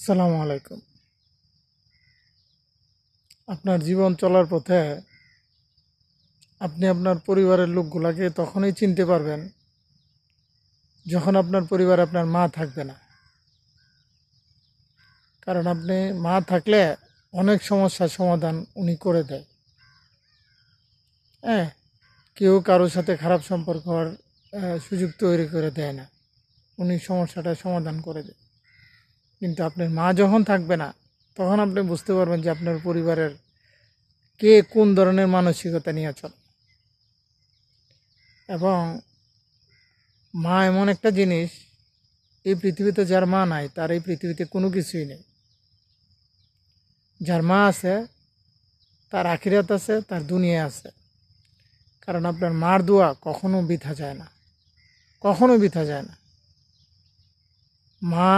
আসসালামু আলাইকুম। আপনার জীবন চলার পথে আপনি আপনার পরিবারের লোকগুলাকে তখনই চিনতে পারবেন যখন আপনার পরিবারে আপনার মা থাকবে না। কারণ আপনি মা থাকলে অনেক সমস্যার সমাধান উনি করে দেয়। হ্যাঁ, কেউ কারোর সাথে খারাপ সম্পর্ক হওয়ার সুযোগ তৈরি করে দেয় না, উনি সমস্যাটা সমাধান করে দেয়। কিন্তু আপনার মা যখন থাকবে না, তখন আপনি বুঝতে পারবেন যে আপনার পরিবারের কে কোন ধরনের মানসিকতা নিয়ে চলে। এবং মা এমন একটা জিনিস, এই পৃথিবীতে যার মা নাই তার এই পৃথিবীতে কোনো কিছুই নেই। যার মা আছে তার আখিরাত আছে, তার দুনিয়া আছে। কারণ আপনার মার দোয়া কখনো বৃথা যায় না, কখনো বৃথা যায় না। মা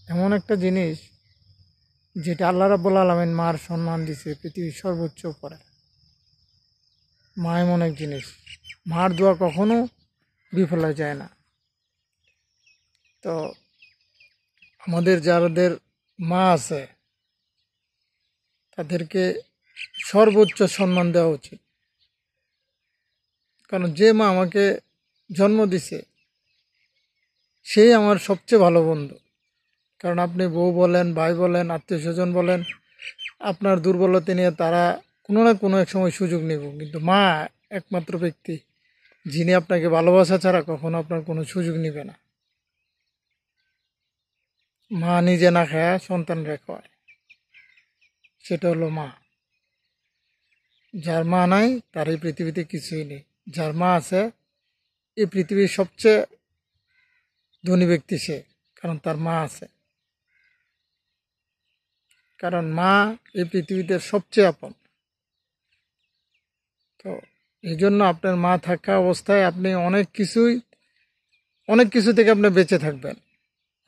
এমন একটা জিনিস যেটা আল্লাহ রাব্বুল আলামিন মার সম্মান দিছে পৃথিবীর সর্বোচ্চ উপরে। মা এমন এক জিনিস, মার দোয়া কখনো বিফলে যায় না। তো আমাদের যাদের মা আছে তাদেরকে সর্বোচ্চ সম্মান দেওয়া উচিত। কারণ যে মা আমাকে জন্ম দিছে সেই আমার সবচেয়ে ভালো বন্ধু। কারণ আপনি বউ বলেন, ভাই বলেন, আত্মীয় স্বজন বলেন, আপনার দুর্বলতা নিয়ে তারা কোনো না কোনো এক সময় সুযোগ নেব, কিন্তু মা একমাত্র ব্যক্তি যিনি আপনাকে ভালোবাসা ছাড়া কখনো আপনার কোনো সুযোগ নেবে না। মা নিজে না খায় সন্তান খাওয়ায়, সেটা হলো মা। যার মা নাই তার এই পৃথিবীতে কিছুই নেই। যার মা আছে এই পৃথিবীর সবচেয়ে ধনী ব্যক্তি সে, কারণ তার মা আছে। কারণ মা এই পৃথিবীতে সবচেয়ে আপন। তো এই জন্য আপনার মা থাকা অবস্থায় আপনি অনেক কিছু থেকে আপনি বেঁচে থাকবেন,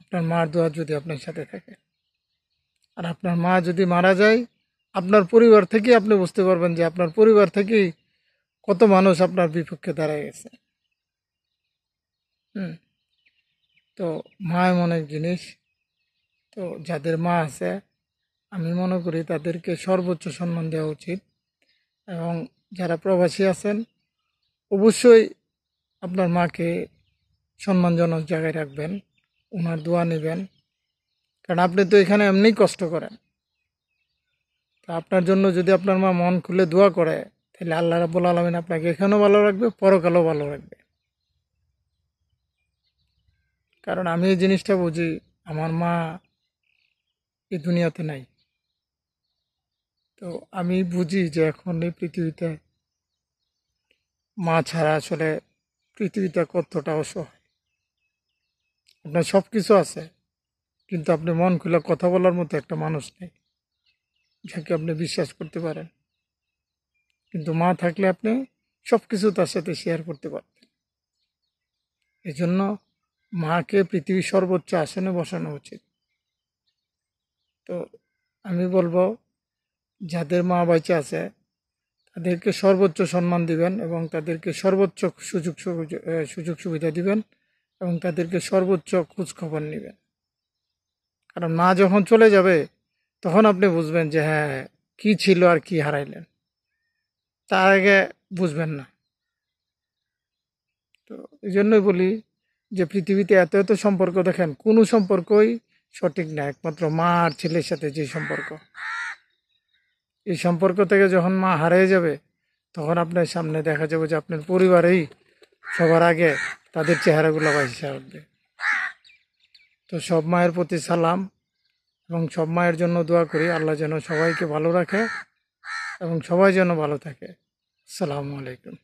আপনার মার দোয়া যদি আপনার সাথে থাকে। আর আপনার মা যদি মারা যায়, আপনার পরিবার থেকে আপনি বুঝতে পারবেন যে আপনার পরিবার থেকেই কত মানুষ আপনার বিপক্ষে দাঁড়ায় গেছে। তো মা এমন এক জিনিস। তো যাদের মা আছে আমি মনে করি তাদেরকে সর্বোচ্চ সম্মান দেওয়া উচিত। এবং যারা প্রবাসী আছেন অবশ্যই আপনার মাকে সম্মানজনক জায়গায় রাখবেন, ওনার দোয়া নেবেন। কারণ আপনি তো এখানে এমনিই কষ্ট করেন। তা আপনার জন্য যদি আপনার মা মন খুলে দোয়া করে, তাহলে আল্লাহ রাব্বুল আলামিন আপনাকে এখানেও ভালো রাখবে, পরকালেও ভালো রাখবে। কারণ আমি এই জিনিসটা বুঝি, আমার মা এই দুনিয়াতে নাই। তো আমি বুঝি যে এখন এই পৃথিবীতে মা ছাড়া আসলে পৃথিবীটা কতটা অসহায়। আপনার সব কিছু আছে, কিন্তু আপনি মন খুলে কথা বলার মতো একটা মানুষ নেই যাকে আপনি বিশ্বাস করতে পারেন। কিন্তু মা থাকলে আপনি সব কিছু তার সাথে শেয়ার করতে পারতেন। এই জন্য মাকে পৃথিবীর সর্বোচ্চ আসনে বসানো উচিত। তো আমি বলবো, যাদের মা বেঁচে আছে তাদেরকে সর্বোচ্চ সম্মান দিবেন এবং তাদেরকে সর্বোচ্চ সুযোগ সুবিধা দিবেন এবং তাদেরকে সর্বোচ্চ খোঁজ খবর নেবেন। কারণ মা যখন চলে যাবে তখন আপনি বুঝবেন যে হ্যাঁ, কি ছিল আর কি হারাইলেন, তার আগে বুঝবেন না। তো এই জন্যই বলি যে পৃথিবীতে এত এত সম্পর্ক, দেখেন কোনো সম্পর্কই সঠিক না, একমাত্র মা আর ছেলের সাথে যে সম্পর্ক, এই সম্পর্ক থেকে যখন মা হারিয়ে যাবে তখন আপনার সামনে দেখা যাবে যে আপনার পরিবারেই সবার আগে তাদের চেহারাগুলো ভাসে উঠবে। তো সব মায়ের প্রতি সালাম এবং সব মায়ের জন্য দোয়া করি আল্লাহ যেন সবাইকে ভালো রাখে এবং সবাই যেন ভালো থাকে। আসসালামু আলাইকুম।